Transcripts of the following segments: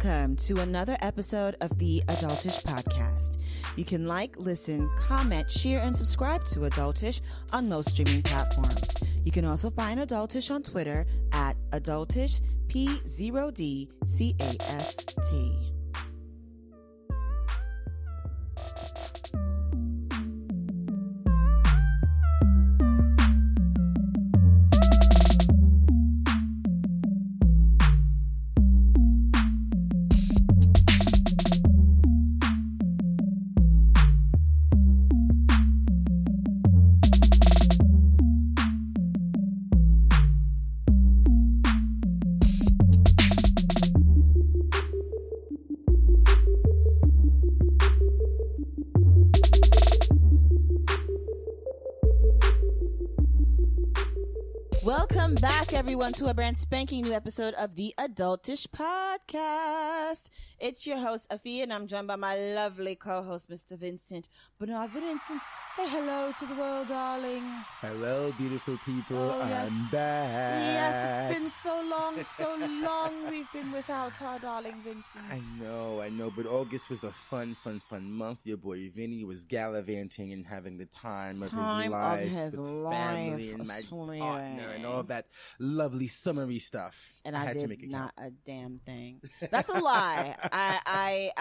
Welcome to another episode of the Adultish Podcast. You can like, listen, comment, share, and subscribe to Adultish on most streaming platforms. You can also find Adultish on Twitter at AdultishP0DCAST. Welcome back, everyone, to a brand spanking new episode of the Adultish Podcast. It's your host, Afiya, and I'm joined by my lovely co-host, Mr. Vincent Bernard. Vincent, say hello to the world, darling. Hello, beautiful people. Oh, yes. I'm back. Yes, it's been so long we've been without our darling Vincent. I know, but August was a fun month. Your boy Vinny was gallivanting and having the time of his life with family and my partner and all that lovely summery stuff. And I did not a damn thing. That's a lie. I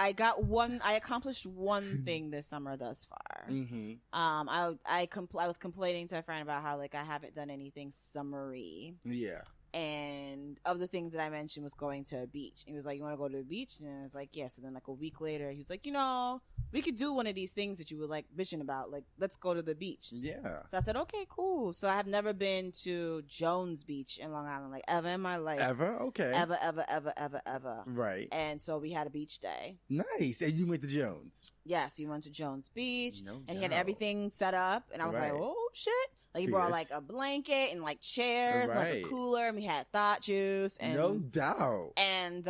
accomplished one thing this summer thus far. Mm-hmm. I was complaining to a friend about how like I haven't done anything summery. Yeah. And of the things that I mentioned was going to a beach. He was like, "You want to go to the beach?" And I was like, "Yes." And then like a week later, he was like, "We could do one of these things that you were like bitching about. Like, let's go to the beach." Yeah. So I said, "Okay, cool." So I have never been to Jones Beach in Long Island, like ever in my life. Ever? Okay. Ever. Right. And so we had a beach day. Nice. And you went to Jones. Yes, we went to Jones Beach. No and he had doubt. everything set up. And I was like, "Oh, shit." Like, he brought like a blanket and like chairs and like a cooler, and we had thought juice. And, no doubt. And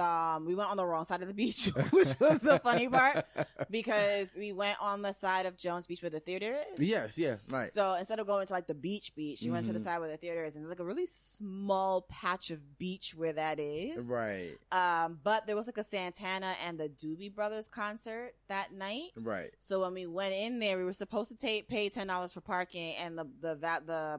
we went on the wrong side of the beach, which was the funny part, because we went on the side of Jones Beach where the theater is. Yes, yeah, right. So instead of going to like the beach, you went to the side where the theater is, and there's like a really small patch of beach where that is. Right. But there was like a Santana and the Doobie Brothers concert that night. Right. So when we went in there, we were supposed to pay $10 for parking, and the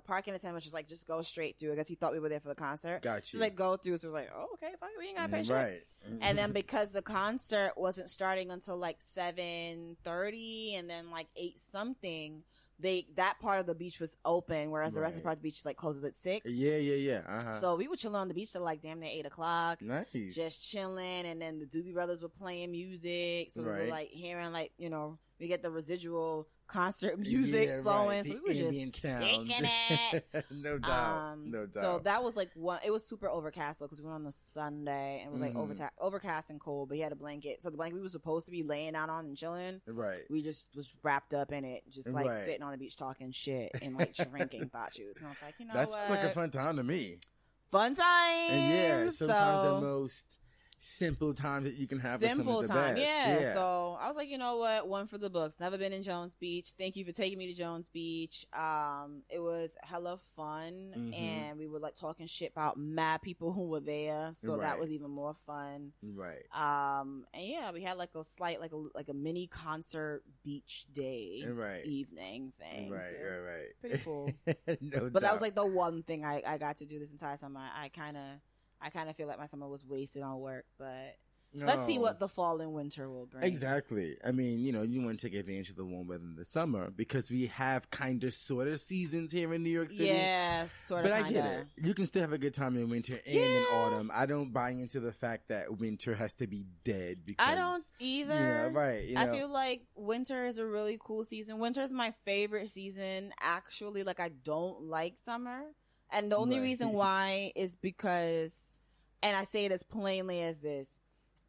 parking attendant was just like, just go straight through. I guess he thought we were there for the concert. Gotcha. She's like, go through. So it was like, oh, okay, fine, we ain't gotta pay shit. Right. And then because the concert wasn't starting until like 7:30, and then like 8 something, that part of the beach was open, whereas the rest of the part of the beach like closes at 6. Yeah. Uh-huh. So we were chilling on the beach till like damn near 8 o'clock. Nice. Just chilling, and then the Doobie Brothers were playing music, so we were like hearing like, we get the residual concert music flowing, right. so we were just kicking it. No doubt. So that was like it was super overcast though, because we went on the Sunday and it was like overcast and cold, but he had a blanket, so the blanket we were supposed to be laying out on and chilling, right, we just was wrapped up in it, just like sitting on the beach talking shit and like drinking thought juice. And I was like, that's like a fun time to me. Fun time. And sometimes the most simple time that you can have with someone is the best. Yeah. So I was like, you know what? One for the books. Never been in Jones Beach. Thank you for taking me to Jones Beach. It was hella fun, and we were like talking shit about mad people who were there. So that was even more fun. Right. And yeah, we had like a slight, like a mini concert beach day evening thing. Right. So Right. Pretty cool. But that was like the one thing I got to do this entire summer. I kind of feel like my summer was wasted on work, but let's see what the fall and winter will bring. Exactly. I mean, you want to take advantage of the warm weather in the summer because we have kind of sort of seasons here in New York City. Yeah, sort of. But I get it. You can still have a good time in winter and in autumn. I don't buy into the fact that winter has to be dead. Because I don't either. Right. I feel like winter is a really cool season. Winter is my favorite season, actually. Like, I don't like summer. And the only reason why is because, and I say it as plainly as this,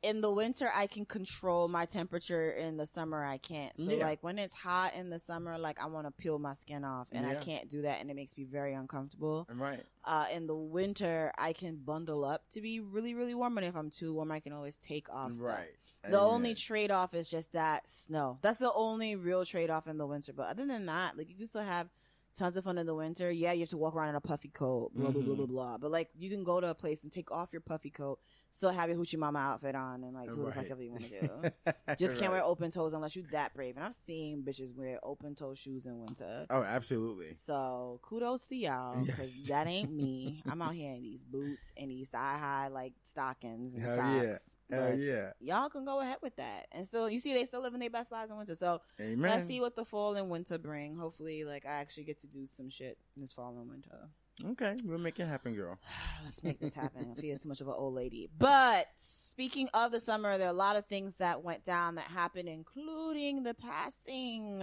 in the winter, I can control my temperature. In the summer, I can't. So, like, when it's hot in the summer, like, I want to peel my skin off, and I can't do that, and it makes me very uncomfortable. Right. In the winter, I can bundle up to be really, really warm, and if I'm too warm, I can always take off stuff. Right. The only trade-off is just that snow. That's the only real trade-off in the winter. But other than that, like, you can still have tons of fun in the winter. Yeah, you have to walk around in a puffy coat, blah, blah, blah, blah, blah. But, like, you can go to a place and take off your puffy coat, still have your hoochie mama outfit on, and, like, do whatever you want to do. Just can't wear open toes unless you're that brave. And I've seen bitches wear open toe shoes in winter. Oh, absolutely. So, kudos to y'all, because that ain't me. I'm out here in these boots and these thigh-high, like, stockings and socks. Hell yeah. Y'all can go ahead with that. And still, you see, they still living their best lives in winter. So, Amen. Let's see what the fall and winter bring. Hopefully, like, I actually get to do some shit this fall and winter. Okay, we'll make it happen, girl. Let's make this happen. I feel too much of an old lady. But speaking of the summer, there are a lot of things that went down that happened, including the passing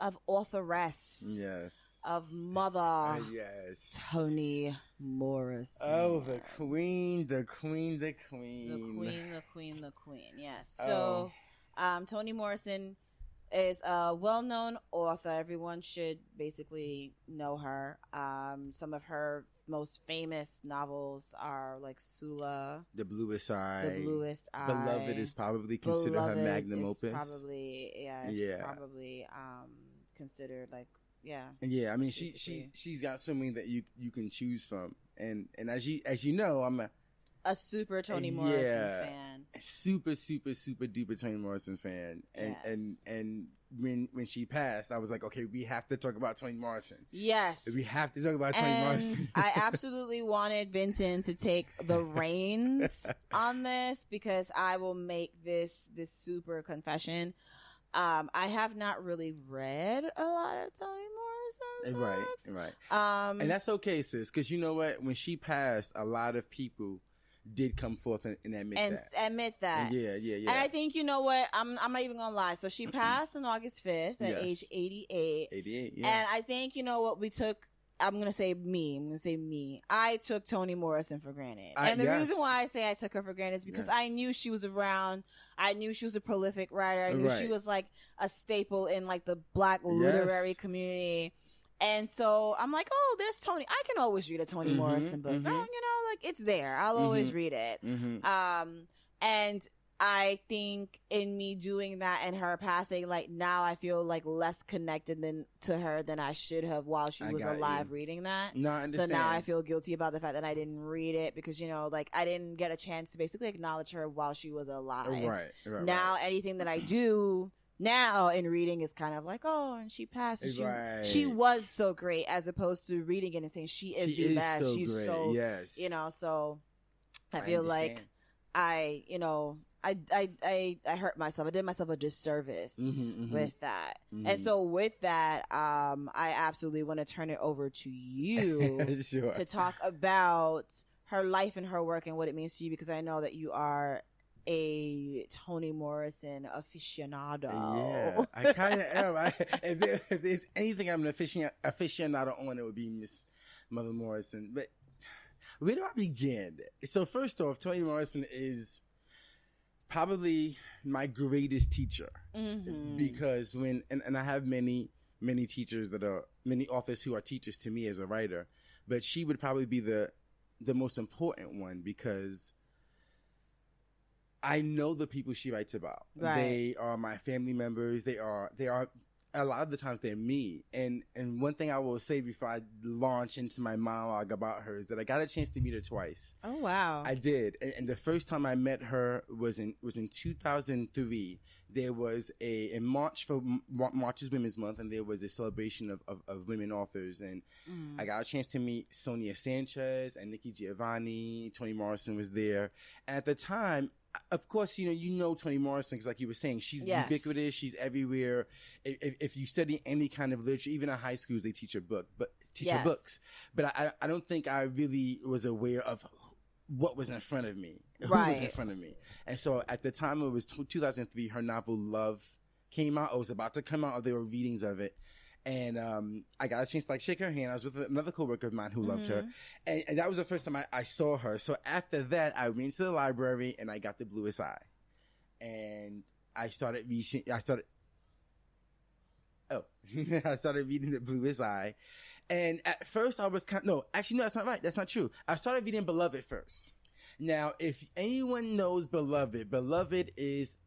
of authoress. Yes. Of mother. Yes. Toni Morrison. Oh, the queen, the queen, the queen. The queen, the queen, the queen. Yes. So, Toni Morrison is a well-known author. Everyone should basically know her. Some of her most famous novels are like Sula, The Bluest Eye. The Bluest Eye. Beloved is probably considered her magnum opus. Probably, probably considered like, yeah. Yeah, I mean, she's got so many that you can choose from, and as you know, I'm a super Toni Morrison fan. Super duper Toni Morrison fan. And when she passed, I was like, okay, we have to talk about Toni Morrison. Yes. We have to talk about Toni Morrison. I absolutely wanted Vincent to take the reins on this, because I will make this super confession. I have not really read a lot of Toni Morrison books. Right. And that's okay, sis, because you know what? When she passed, a lot of people did come forth and admit that. Yeah. And I think, you know what? I'm not even gonna lie. So she passed on August 5th at age 88. 88, yeah. And I think, you know what, I'm gonna say me. I took Toni Morrison for granted. And the reason why I say I took her for granted is because I knew she was around. I knew she was a prolific writer. I knew she was like a staple in like the Black literary community. And so I'm like, oh, there's Toni. I can always read a Toni Morrison book. Oh, you know, like it's there. I'll always read it. And I think in me doing that and her passing, like now I feel like less connected to her than I should have while she was alive reading that. No, I understand. So now I feel guilty about the fact that I didn't read it because, you know, like I didn't get a chance to basically acknowledge her while she was alive. Right. Now anything that I do now in reading is kind of like, oh, and she passed. And she was so great, as opposed to reading it and saying she is the best. So she's great. so, yes. you know, so I feel like I hurt myself. I did myself a disservice with that. And so with that, I absolutely want to turn it over to you to talk about her life and her work and what it means to you, because I know that you are a Toni Morrison aficionado. Yeah, I kind of am. If there's anything I'm an aficionado on, it would be Miss Mother Morrison. But where do I begin? So first off, Toni Morrison is probably my greatest teacher, because when I have many teachers many authors who are teachers to me as a writer, but she would probably be the most important one, because I know the people she writes about. Right. They are my family members. They are a lot of the times they're me. And one thing I will say before I launch into my monologue about her is that I got a chance to meet her twice. Oh wow. I did. And the first time I met her was in 2003. There was in March, for March is Women's Month, and there was a celebration of women authors, and I got a chance to meet Sonia Sanchez and Nikki Giovanni. Toni Morrison was there. And at the time, of course, you know Toni Morrison, because like you were saying, she's ubiquitous. She's everywhere. If you study any kind of literature, even in high schools, they teach her books. But I don't think I really was aware of what was in front of me, who was in front of me. And so at the time, it was 2003, her novel Love came out. It was about to come out, or there were readings of it. And I got a chance to like shake her hand. I was with another coworker of mine who loved her. And that was the first time I saw her. So after that, I went to the library and I got The Bluest Eye. And I started reading The Bluest Eye. And at first I was no, that's not right. That's not true. I started reading Beloved first. Now, if anyone knows Beloved is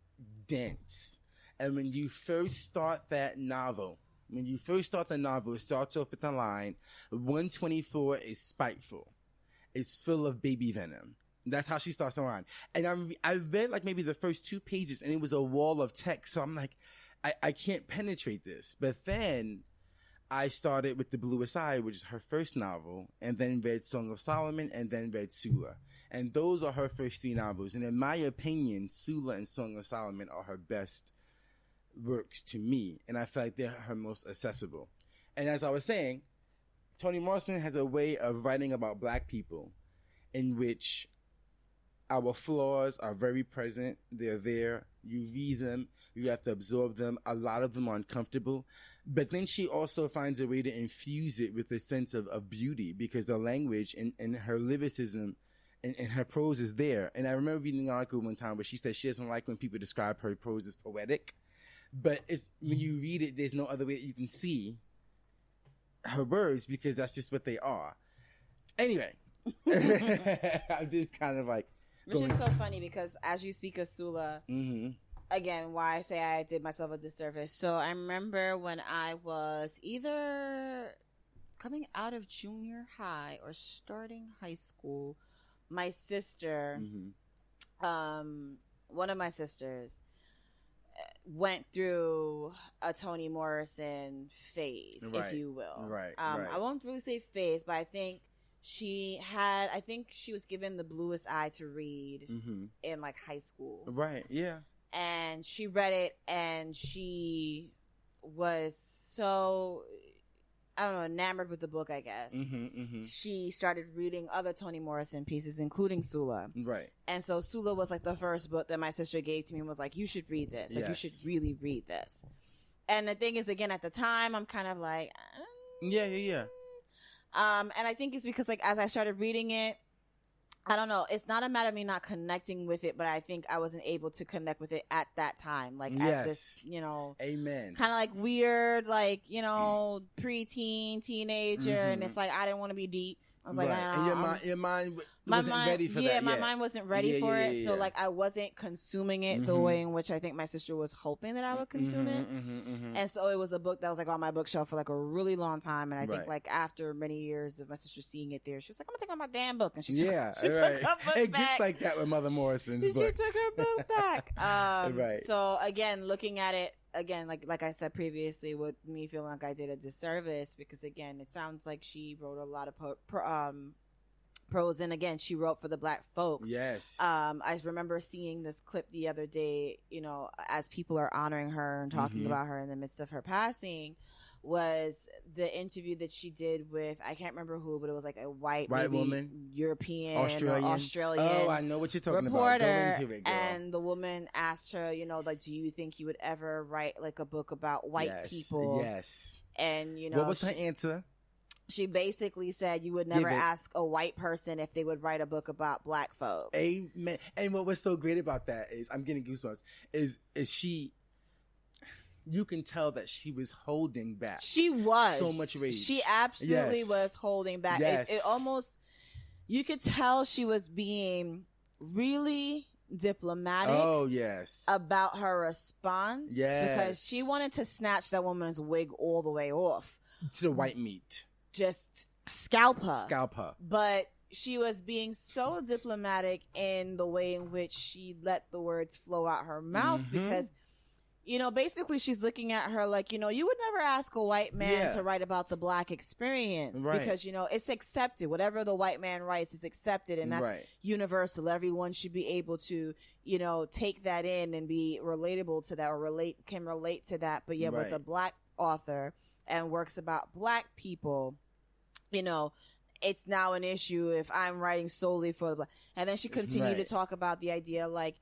dense. And when you first start that novel, When you first start the novel, it starts off with the line, 124 is spiteful. It's full of baby venom. That's how she starts the line. And I read like maybe the first 2 pages and it was a wall of text. So I'm like, I can't penetrate this. But then I started with The Bluest Eye, which is her first novel, and then read Song of Solomon, and then read Sula. And those are her first 3 novels. And in my opinion, Sula and Song of Solomon are her best works to me. And I feel like they're her most accessible. And as I was saying, Toni Morrison has a way of writing about Black people in which our flaws are very present. They're there. You read them. You have to absorb them. A lot of them are uncomfortable. But then she also finds a way to infuse it with a sense of beauty, because the language and her lyricism and her prose is there. And I remember reading an article one time where she said she doesn't like when people describe her prose as poetic. But when you read it, there's no other way that you can see her words, because that's just what they are. Anyway, I'm just kind of like... Which is so funny, because as you speak of Sula, again, why I say I did myself a disservice. So I remember when I was either coming out of junior high or starting high school, my sister, one of my sisters, went through a Toni Morrison phase, if you will. Right. I won't really say phase, but I think she was given The Bluest Eye to read in like high school. Right, yeah. And she read it and she was so, I don't know, enamored with the book, I guess. She started reading other Toni Morrison pieces, including Sula. Right. And so Sula was like the first book that my sister gave to me and was like, you should read this. Like, you should really read this. And the thing is, again, at the time, I'm kind of like... Yeah. And I think it's because, like, as I started reading it, I don't know, it's not a matter of me not connecting with it, but I think I wasn't able to connect with it at that time. Like, as this, amen, kind of like weird, like, preteen, teenager, and it's like, I didn't want to be deep. I was like, and your mind wasn't ready for that. Yeah, my mind wasn't ready for it. So, like, I wasn't consuming it the way in which I think my sister was hoping that I would consume it. And so it was a book that was, like, on my bookshelf for, like, a really long time. And I think, like, after many years of my sister seeing it there, she was like, I'm going to take out my damn book. And she took her book back. It gets like that with Mother Morrison's books. She took her book back. So, again, looking at it, again, like I said previously, with me feeling like I did a disservice, because again, it sounds like she wrote a lot of prose, and again, she wrote for the Black folk. Yes. I remember seeing this clip the other day, as people are honoring her and talking about her in the midst of her passing, was the interview that she did with, I can't remember who, but it was like a white woman, European, Australian. Oh, I know what you're talking reporter, about. Go into it, girl. And the woman asked her, like, do you think you would ever write like a book about white people? Yes. And what was her answer? She basically said you would never ask a white person if they would write a book about Black folks. Amen. And what was so great about that is, I'm getting goosebumps, is she... You can tell that she was holding back. She was. So much rage. She absolutely was holding back. Yes. It almost, you could tell she was being really diplomatic. Oh, yes. About her response. Yes. Because she wanted to snatch that woman's wig all the way off. To the white meat. Just scalp her. Scalp her. But she was being so diplomatic in the way in which she let the words flow out her mouth, because... basically she's looking at her like, you would never ask a white man to write about the Black experience, because, it's accepted. Whatever the white man writes is accepted, and that's universal. Everyone should be able to, take that in and be relatable to that, or can relate to that. But with a Black author and works about Black people, it's now an issue if I'm writing solely for the Black. And then she continued to talk about the idea, like,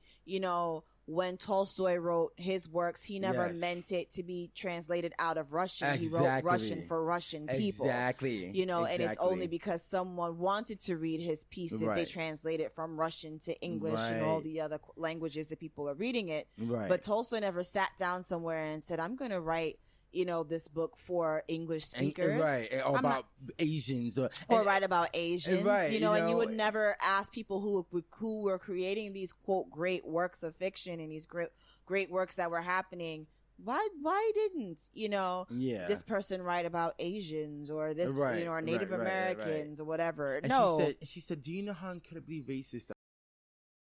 when Tolstoy wrote his works, he never meant it to be translated out of Russian. He wrote Russian for Russian people. Exactly. And it's only because someone wanted to read his piece that they translate it from Russian to English and all the other languages that people are reading it. But Tolstoy never sat down somewhere and said, I'm going to write this book for English speakers. Or about Asians. Or write about Asians. And you would never ask people who were creating these, quote, great works of fiction and these great works that were happening, why didn't, this person write about Asians or this, or Native Americans or whatever? And she said, do you know how incredibly racist